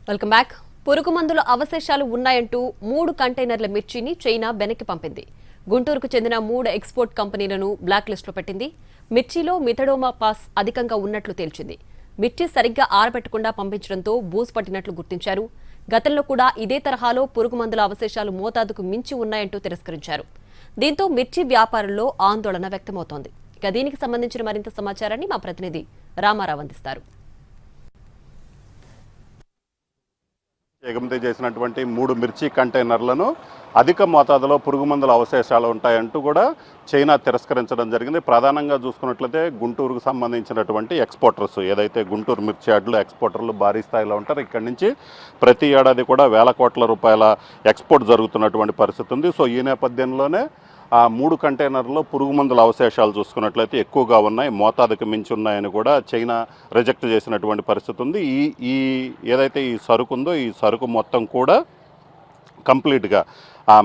Welcome back. పురుగు మందుల అవశేషాలు ఉన్నాయంటూ 3 కంటైనర్ల మిర్చిని చైనా వెనక్కి పంపింది. గుంటూరుకు చెందిన 3 ఎక్స్పోర్ట్ కంపెనీలను బ్లాక్ లిస్టులో పెట్టింది. మిర్చిలో మిథడోమా పాస్ అధికంగా ఉన్నట్లు తేల్చింది. మిర్చి సరిగ్గా ఆరబెట్టకుండా పంపించడంతో బూజు పట్టినట్లు గుర్తించారు. గతంలో కూడా ఇదే తరహాలో పురుగు మందుల అవశేషాలు మోతాదుకు మించి ఉన్నాయంటూ తిరస్కరించారు. దీంతో మిర్చి వ్యాపారుల్లో ఆందోళన వ్యక్తమవుతోంది. ఇక దీనికి సంబంధించిన మరింత సమాచారాన్ని మా ప్రతినిధి రామారావు అందిస్తారు. ఎగుమతి చేసినటువంటి 3 మిర్చి కంటైనర్లను అధిక మోతాదులో పురుగు మందుల అవశేషాలు ఉంటాయంటూ కూడా చైనా తిరస్కరించడం జరిగింది. ప్రధానంగా చూసుకున్నట్లయితే గుంటూరుకు సంబంధించినటువంటి ఎక్స్పోర్టర్స్, ఏదైతే గుంటూరు మిర్చి యార్డులు ఎక్స్పోర్టర్లు భారీ స్థాయిలో ఉంటారో ఇక్కడి నుంచి ప్రతి ఏడాది కూడా వేల కోట్ల రూపాయల ఎక్స్పోర్ట్ జరుగుతున్నటువంటి పరిస్థితి ఉంది. సో ఈ నేపథ్యంలోనే ఆ 3 కంటైనర్లో పురుగు మందుల అవశేషాలు చూసుకున్నట్లయితే ఎక్కువగా ఉన్నాయి, మోతాదుకు మించి ఉన్నాయని కూడా చైనా రిజెక్ట్ చేసినటువంటి పరిస్థితి ఉంది. ఈ ఏదైతే ఈ సరుకు ఉందో ఈ సరుకు మొత్తం కూడా కంప్లీట్గా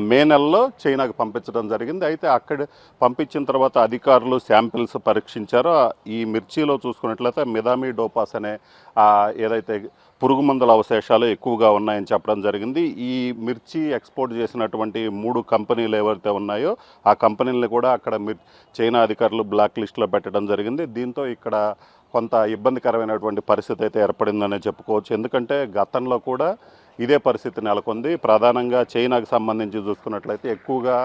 మే నెలలో చైనాకు పంపించడం జరిగింది. అయితే అక్కడ పంపించిన తర్వాత అధికారులు శాంపిల్స్ పరీక్షించారో ఈ మిర్చిలో చూసుకున్నట్లయితే మిథామిడోపాస్ అనే ఏదైతే పురుగు మందుల అవశేషాలు ఎక్కువగా ఉన్నాయని చెప్పడం జరిగింది. ఈ మిర్చి ఎక్స్పోర్ట్ చేసినటువంటి 3 కంపెనీలు ఏవైతే ఉన్నాయో ఆ కంపెనీలను కూడా అక్కడ చైనా అధికారులు బ్లాక్ లిస్టులో పెట్టడం జరిగింది. దీంతో ఇక్కడ కొంత ఇబ్బందికరమైనటువంటి పరిస్థితి అయితే ఏర్పడిందనే చెప్పుకోవచ్చు. ఎందుకంటే గతంలో కూడా ఇదే పరిస్థితి నెలకొంది. ప్రధానంగా చైనాకు సంబంధించి చూసుకున్నట్లయితే ఎక్కువగా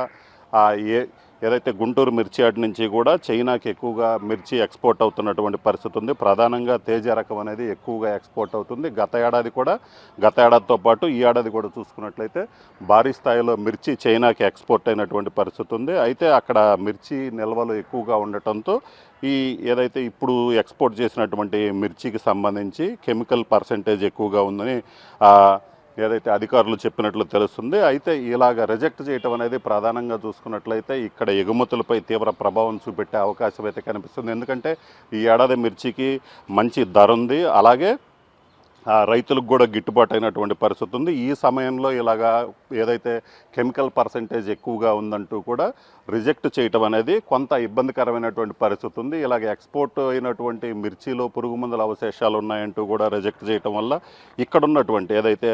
ఏదైతే గుంటూరు మిర్చి యార్డ్ నుంచి కూడా చైనాకి ఎక్కువగా మిర్చి ఎక్స్పోర్ట్ అవుతున్నటువంటి పరిస్థితి ఉంది. ప్రధానంగా తేజ రకం అనేది ఎక్కువగా ఎక్స్పోర్ట్ అవుతుంది. గత ఏడాదితో పాటు ఈ ఏడాది కూడా చూసుకున్నట్లయితే భారీ స్థాయిలో మిర్చి చైనాకి ఎక్స్పోర్ట్ అయినటువంటి పరిస్థితి ఉంది. అయితే అక్కడ మిర్చి నిల్వలు ఎక్కువగా ఉండటంతో ఏదైతే ఇప్పుడు ఎక్స్పోర్ట్ చేసినటువంటి మిర్చికి సంబంధించి కెమికల్ పర్సెంటేజ్ ఎక్కువగా ఉందని ఏదైతే అధికారులు చెప్పినట్లు తెలుస్తుంది. అయితే ఇలాగ రిజెక్ట్ చేయటం అనేది ప్రధానంగా చూసుకున్నట్లయితే ఇక్కడ ఎగుమతులపై తీవ్ర ప్రభావం చూపెట్టే అవకాశం అయితే కనిపిస్తుంది. ఎందుకంటే ఈ ఏడాది మిర్చికి మంచి ధర ఉంది, అలాగే రైతులకు కూడా గిట్టుబాటు అయినటువంటి పరిస్థితి ఉంది. ఈ సమయంలో ఇలాగా ఏదైతే కెమికల్ పర్సెంటేజ్ ఎక్కువగా ఉందంటూ కూడా రిజెక్ట్ చేయటం అనేది కొంత ఇబ్బందికరమైనటువంటి పరిస్థితి ఉంది. ఇలాగ ఎక్స్పోర్ట్ అయినటువంటి మిర్చిలో పురుగు మందుల అవశేషాలు ఉన్నాయంటూ కూడా రిజెక్ట్ చేయటం వల్ల ఇక్కడ ఉన్నటువంటి ఏదైతే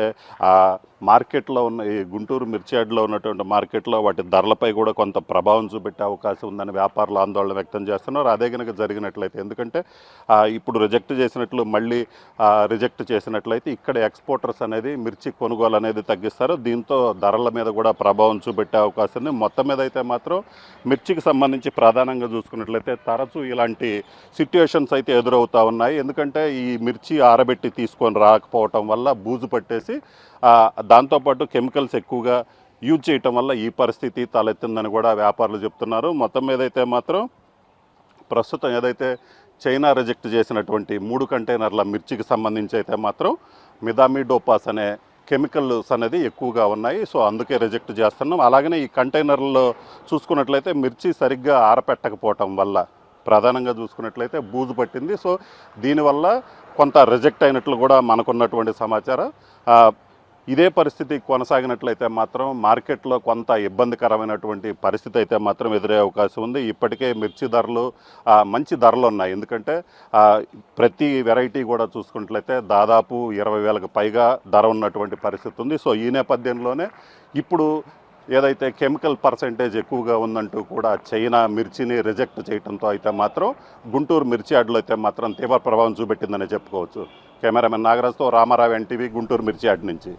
మార్కెట్లో ఉన్న ఈ గుంటూరు మిర్చి యార్డ్లో ఉన్నటువంటి మార్కెట్లో వాటి ధరలపై కూడా కొంత ప్రభావం చూపెట్టే అవకాశం ఉందని వ్యాపారులు ఆందోళన వ్యక్తం చేస్తున్నారు. అదే కనుక జరిగినట్లయితే, ఎందుకంటే ఇప్పుడు రిజెక్ట్ చేసినట్లు మళ్ళీ రిజెక్ట్ చేసినట్లయితే ఇక్కడ ఎక్స్పోర్టర్స్ అనేది మిర్చి కొనుగోలు అనేది తగ్గిస్తారు. దీంతో ధరల మీద కూడా ప్రభావం చూపెట్టే అవకాశం ఉంది. మొత్తం మీద అయితే మాత్రం మిర్చికి సంబంధించి ప్రధానంగా చూసుకున్నట్లయితే తరచూ ఇలాంటి సిట్యుయేషన్స్ అయితే ఎదురవుతూ ఉన్నాయి. ఎందుకంటే ఈ మిర్చి ఆరబెట్టి తీసుకొని రాకపోవటం వల్ల బూజు పట్టేసి దాంతోపాటు కెమికల్స్ ఎక్కువగా యూజ్ చేయటం వల్ల ఈ పరిస్థితి తలెత్తిందని కూడా వ్యాపారులు చెప్తున్నారు. మొత్తం మీద అయితే మాత్రం ప్రస్తుతం ఏదైతే చైనా రిజెక్ట్ చేసినటువంటి 3 కంటైనర్ల మిర్చికి సంబంధించి అయితే మాత్రం మిథామిడోపాస్ అనే కెమికల్స్ అనేది ఎక్కువగా ఉన్నాయి. సో అందుకే రిజెక్ట్ చేస్తున్నాం. అలాగనే ఈ కంటైనర్లో చూసుకున్నట్లయితే మిర్చి సరిగ్గా ఆరపెట్టకపోవటం వల్ల ప్రధానంగా చూసుకున్నట్లయితే బూజు పట్టింది. సో దీనివల్ల కొంత రిజెక్ట్ అయినట్లు కూడా మనకున్నటువంటి సమాచారం. ఇదే పరిస్థితి కొనసాగినట్లయితే మాత్రం మార్కెట్లో కొంత ఇబ్బందికరమైనటువంటి పరిస్థితి అయితే మాత్రం ఎదురయ్యే అవకాశం ఉంది. ఇప్పటికే మిర్చి ధరలు మంచి ధరలు ఉన్నాయి. ఎందుకంటే ప్రతి వెరైటీ కూడా చూసుకున్నట్లయితే దాదాపు 20,000కు పైగా ధర ఉన్నటువంటి పరిస్థితి ఉంది. సో ఈ నేపథ్యంలోనే ఇప్పుడు ఏదైతే కెమికల్ పర్సెంటేజ్ ఎక్కువగా ఉందంటూ కూడా చైనా మిర్చిని రిజెక్ట్ చేయడంతో అయితే మాత్రం గుంటూరు మిర్చి యార్డులో అయితే మాత్రం తీవ్ర ప్రభావం చూపెట్టిందని చెప్పుకోవచ్చు. కెమెరామెన్ నాగరాజ్తో రామారావు, ఎన్టీవీ, గుంటూరు మిర్చి యార్డ్ నుంచి.